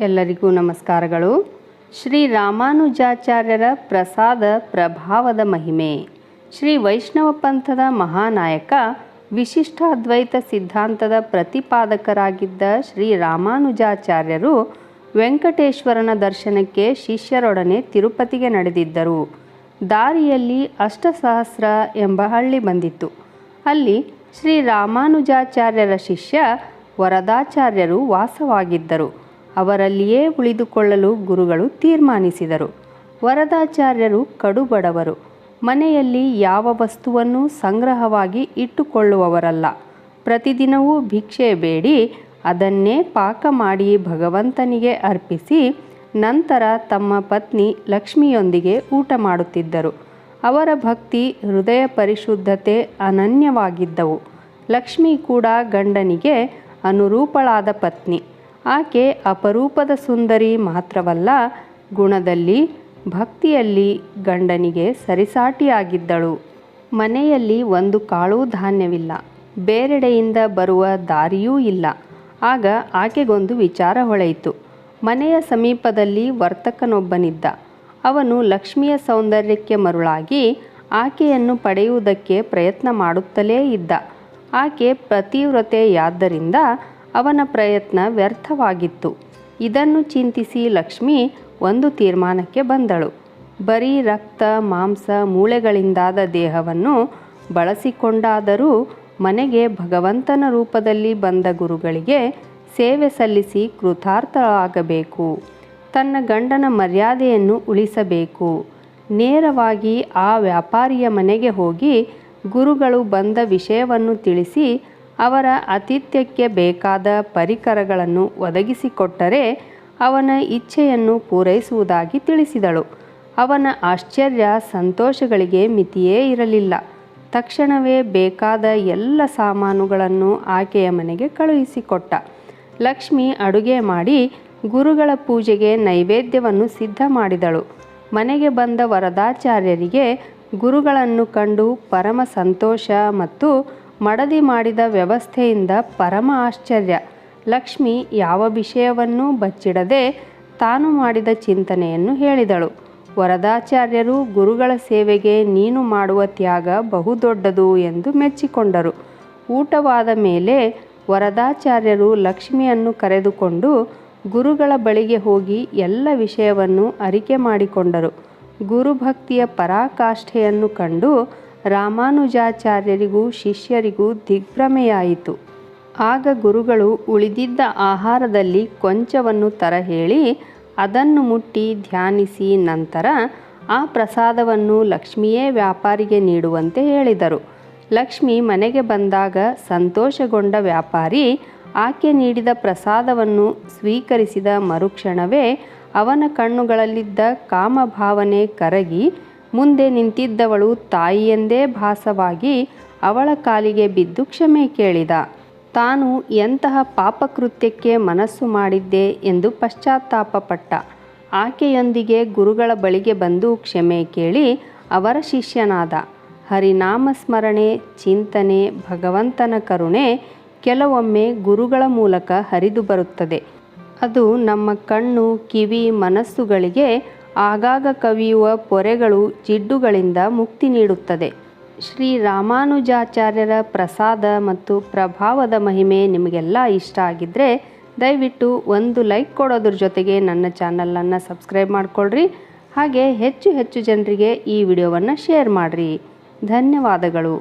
ಎಲ್ಲರಿಗೂ ನಮಸ್ಕಾರಗಳು. ಶ್ರೀ ರಾಮಾನುಜಾಚಾರ್ಯರ ಪ್ರಸಾದ ಪ್ರಭಾವದ ಮಹಿಮೆ. ಶ್ರೀ ವೈಷ್ಣವ ಪಂಥದ ಮಹಾನಾಯಕ ವಿಶಿಷ್ಟಾದ್ವೈತ ಸಿದ್ಧಾಂತದ ಪ್ರತಿಪಾದಕರಾಗಿದ್ದ ಶ್ರೀ ರಾಮಾನುಜಾಚಾರ್ಯರು ವೆಂಕಟೇಶ್ವರನ ದರ್ಶನಕ್ಕೆ ಶಿಷ್ಯರೊಡನೆ ತಿರುಪತಿಗೆ ನಡೆದಿದ್ದರು. ದಾರಿಯಲ್ಲಿ ಅಷ್ಟಸಹಸ್ರ ಎಂಬ ಹಳ್ಳಿ ಬಂದಿತ್ತು. ಅಲ್ಲಿ ಶ್ರೀ ರಾಮಾನುಜಾಚಾರ್ಯರ ಶಿಷ್ಯ ವರದಾಚಾರ್ಯರು ವಾಸವಾಗಿದ್ದರು. ಅವರಲ್ಲಿಯೇ ಉಳಿದುಕೊಳ್ಳಲು ಗುರುಗಳು ತೀರ್ಮಾನಿಸಿದರು. ವರದಾಚಾರ್ಯರು ಕಡುಬಡವರು. ಮನೆಯಲ್ಲಿ ಯಾವ ವಸ್ತುವನ್ನು ಸಂಗ್ರಹವಾಗಿ ಇಟ್ಟುಕೊಳ್ಳುವವರಲ್ಲ. ಪ್ರತಿದಿನವೂ ಭಿಕ್ಷೆ ಬೇಡಿ ಅದನ್ನೇ ಪಾಕ ಮಾಡಿ ಭಗವಂತನಿಗೆ ಅರ್ಪಿಸಿ ನಂತರ ತಮ್ಮ ಪತ್ನಿ ಲಕ್ಷ್ಮಿಯೊಂದಿಗೆ ಊಟ ಮಾಡುತ್ತಿದ್ದರು. ಅವರ ಭಕ್ತಿ, ಹೃದಯ ಪರಿಶುದ್ಧತೆ ಅನನ್ಯವಾಗಿದ್ದವು. ಲಕ್ಷ್ಮಿ ಕೂಡ ಗಂಡನಿಗೆ ಅನುರೂಪಳಾದ ಪತ್ನಿ. ಆಕೆ ಅಪರೂಪದ ಸುಂದರಿ ಮಾತ್ರವಲ್ಲ, ಗುಣದಲ್ಲಿ, ಭಕ್ತಿಯಲ್ಲಿ ಗಂಡನಿಗೆ ಸರಿಸಾಟಿಯಾಗಿದ್ದಳು. ಮನೆಯಲ್ಲಿ ಒಂದು ಕಾಳು ಧಾನ್ಯವಿಲ್ಲ, ಬೇರೆಡೆಯಿಂದ ಬರುವ ದಾರಿಯೂ ಇಲ್ಲ. ಆಗ ಆಕೆಗೊಂದು ವಿಚಾರ ಹೊಳೆಯಿತು. ಮನೆಯ ಸಮೀಪದಲ್ಲಿ ವರ್ತಕನೊಬ್ಬನಿದ್ದ. ಅವನು ಲಕ್ಷ್ಮಿಯ ಸೌಂದರ್ಯಕ್ಕೆ ಮರುಳಾಗಿ ಆಕೆಯನ್ನು ಪಡೆಯುವುದಕ್ಕೆ ಪ್ರಯತ್ನ ಮಾಡುತ್ತಲೇ ಇದ್ದ. ಆಕೆ ಪತಿವ್ರತೆಯಾದ್ದರಿಂದ ಅವನ ಪ್ರಯತ್ನ ವ್ಯರ್ಥವಾಗಿತ್ತು. ಇದನ್ನು ಚಿಂತಿಸಿ ಲಕ್ಷ್ಮಿ ಒಂದು ತೀರ್ಮಾನಕ್ಕೆ ಬಂದಳು. ಬರೀ ರಕ್ತ, ಮಾಂಸ, ಮೂಳೆಗಳಿಂದಾದ ದೇಹವನ್ನು ಬಳಸಿಕೊಂಡಾದರೂ ಮನೆಗೆ ಭಗವಂತನ ರೂಪದಲ್ಲಿ ಬಂದ ಗುರುಗಳಿಗೆ ಸೇವೆ ಸಲ್ಲಿಸಿ ಕೃತಾರ್ಥಳಾಗಬೇಕು. ತನ್ನ ಗಂಡನ ಮರ್ಯಾದೆಯನ್ನು ಉಳಿಸಬೇಕು. ನೇರವಾಗಿ ಆ ವ್ಯಾಪಾರಿಯ ಮನೆಗೆ ಹೋಗಿ ಗುರುಗಳು ಬಂದ ವಿಷಯವನ್ನು ತಿಳಿಸಿ ಅವರ ಆತಿಥ್ಯಕ್ಕೆ ಬೇಕಾದ ಪರಿಕರಗಳನ್ನು ಒದಗಿಸಿಕೊಟ್ಟರೆ ಅವನ ಇಚ್ಛೆಯನ್ನು ಪೂರೈಸುವುದಾಗಿ ತಿಳಿಸಿದಳು. ಅವನ ಆಶ್ಚರ್ಯ, ಸಂತೋಷಗಳಿಗೆ ಮಿತಿಯೇ ಇರಲಿಲ್ಲ. ತಕ್ಷಣವೇ ಬೇಕಾದ ಎಲ್ಲ ಸಾಮಾನುಗಳನ್ನು ಆಕೆಯ ಮನೆಗೆ ಕಳುಹಿಸಿಕೊಟ್ಟ. ಲಕ್ಷ್ಮಿ ಅಡುಗೆ ಮಾಡಿ ಗುರುಗಳ ಪೂಜೆಗೆ ನೈವೇದ್ಯವನ್ನು ಸಿದ್ಧ ಮಾಡಿದಳು. ಮನೆಗೆ ಬಂದ ವರದಾಚಾರ್ಯರಿಗೆ ಗುರುಗಳನ್ನು ಕಂಡು ಪರಮ ಸಂತೋಷ ಮತ್ತು ಮಡದಿ ಮಾಡಿದ ವ್ಯವಸ್ಥೆಯಿಂದ ಪರಮ ಆಶ್ಚರ್ಯ. ಲಕ್ಷ್ಮಿ ಯಾವ ವಿಷಯವನ್ನೂ ಬಚ್ಚಿಡದೆ ತಾನು ಮಾಡಿದ ಚಿಂತನೆಯನ್ನು ಹೇಳಿದಳು. ವರದಾಚಾರ್ಯರು ಗುರುಗಳ ಸೇವೆಗೆ ನೀನು ಮಾಡುವ ತ್ಯಾಗ ಬಹುದೊಡ್ಡದು ಎಂದು ಮೆಚ್ಚಿಕೊಂಡರು. ಊಟವಾದ ಮೇಲೆ ವರದಾಚಾರ್ಯರು ಲಕ್ಷ್ಮಿಯನ್ನು ಕರೆದುಕೊಂಡು ಗುರುಗಳ ಬಳಿಗೆ ಹೋಗಿ ಎಲ್ಲ ವಿಷಯವನ್ನು ಅರಿಕೆ ಮಾಡಿಕೊಂಡರು. ಗುರುಭಕ್ತಿಯ ಪರಾಕಾಷ್ಠೆಯನ್ನು ಕಂಡು ರಾಮಾನುಜಾಚಾರ್ಯರಿಗೂ ಶಿಷ್ಯರಿಗೂ ದಿಗ್ಭ್ರಮೆಯಾಯಿತು. ಆಗ ಗುರುಗಳು ಉಳಿದಿದ್ದ ಆಹಾರದಲ್ಲಿ ಕೊಂಚವನ್ನು ತರಹೇಳಿ ಅದನ್ನು ಮುಟ್ಟಿ ಧ್ಯಾನಿಸಿ ನಂತರ ಆ ಪ್ರಸಾದವನ್ನು ಲಕ್ಷ್ಮಿಯೇ ವ್ಯಾಪಾರಿಗೆ ನೀಡುವಂತೆ ಹೇಳಿದರು. ಲಕ್ಷ್ಮಿ ಮನೆಗೆ ಬಂದಾಗ ಸಂತೋಷಗೊಂಡ ವ್ಯಾಪಾರಿ ಆಕೆ ನೀಡಿದ ಪ್ರಸಾದವನ್ನು ಸ್ವೀಕರಿಸಿದ ಮರುಕ್ಷಣವೇ ಅವನ ಕಣ್ಣುಗಳಲ್ಲಿದ್ದ ಕಾಮಭಾವನೆ ಕರಗಿ ಮುಂದೆ ನಿಂತಿದ್ದವಳು ತಾಯಿಯೆಂದೇ ಭಾಸವಾಗಿ ಅವಳ ಕಾಲಿಗೆ ಬಿದ್ದು ಕ್ಷಮೆ ಕೇಳಿದ. ತಾನು ಎಂತಹ ಪಾಪಕೃತ್ಯಕ್ಕೆ ಮನಸ್ಸು ಮಾಡಿದ್ದೆ ಎಂದು ಪಶ್ಚಾತ್ತಾಪಪಟ್ಟ. ಆಕೆಯೊಂದಿಗೆ ಗುರುಗಳ ಬಳಿಗೆ ಬಂದು ಕ್ಷಮೆ ಕೇಳಿ ಅವರ ಶಿಷ್ಯನಾದ. ಹರಿನಾಮ ಸ್ಮರಣೆ, ಚಿಂತನೆ, ಭಗವಂತನ ಕರುಣೆ ಕೆಲವೊಮ್ಮೆ ಗುರುಗಳ ಮೂಲಕ ಹರಿದು ಬರುತ್ತದೆ. ಅದು ನಮ್ಮ ಕಣ್ಣು, ಕಿವಿ, ಮನಸ್ಸುಗಳಿಗೆ ಆಗಾಗ ಕವಿಯುವ ಪೊರೆಗಳು, ಜಿಡ್ಡುಗಳಿಂದ ಮುಕ್ತಿ ನೀಡುತ್ತದೆ. ಶ್ರೀ ರಾಮಾನುಜಾಚಾರ್ಯರ ಪ್ರಸಾದ ಮತ್ತು ಪ್ರಭಾವದ ಮಹಿಮೆ ನಿಮಗೆಲ್ಲ ಇಷ್ಟ ಆಗಿದ್ದರೆ ದಯವಿಟ್ಟು ಒಂದು ಲೈಕ್ ಕೊಡೋದ್ರ ಜೊತೆಗೆ ನನ್ನ ಚಾನಲನ್ನು ಸಬ್ಸ್ಕ್ರೈಬ್ ಮಾಡಿಕೊಳ್ಳ್ರಿ. ಹಾಗೆ ಹೆಚ್ಚು ಜನರಿಗೆ ಈ ವಿಡಿಯೋವನ್ನು ಶೇರ್ ಮಾಡಿರಿ. ಧನ್ಯವಾದಗಳು.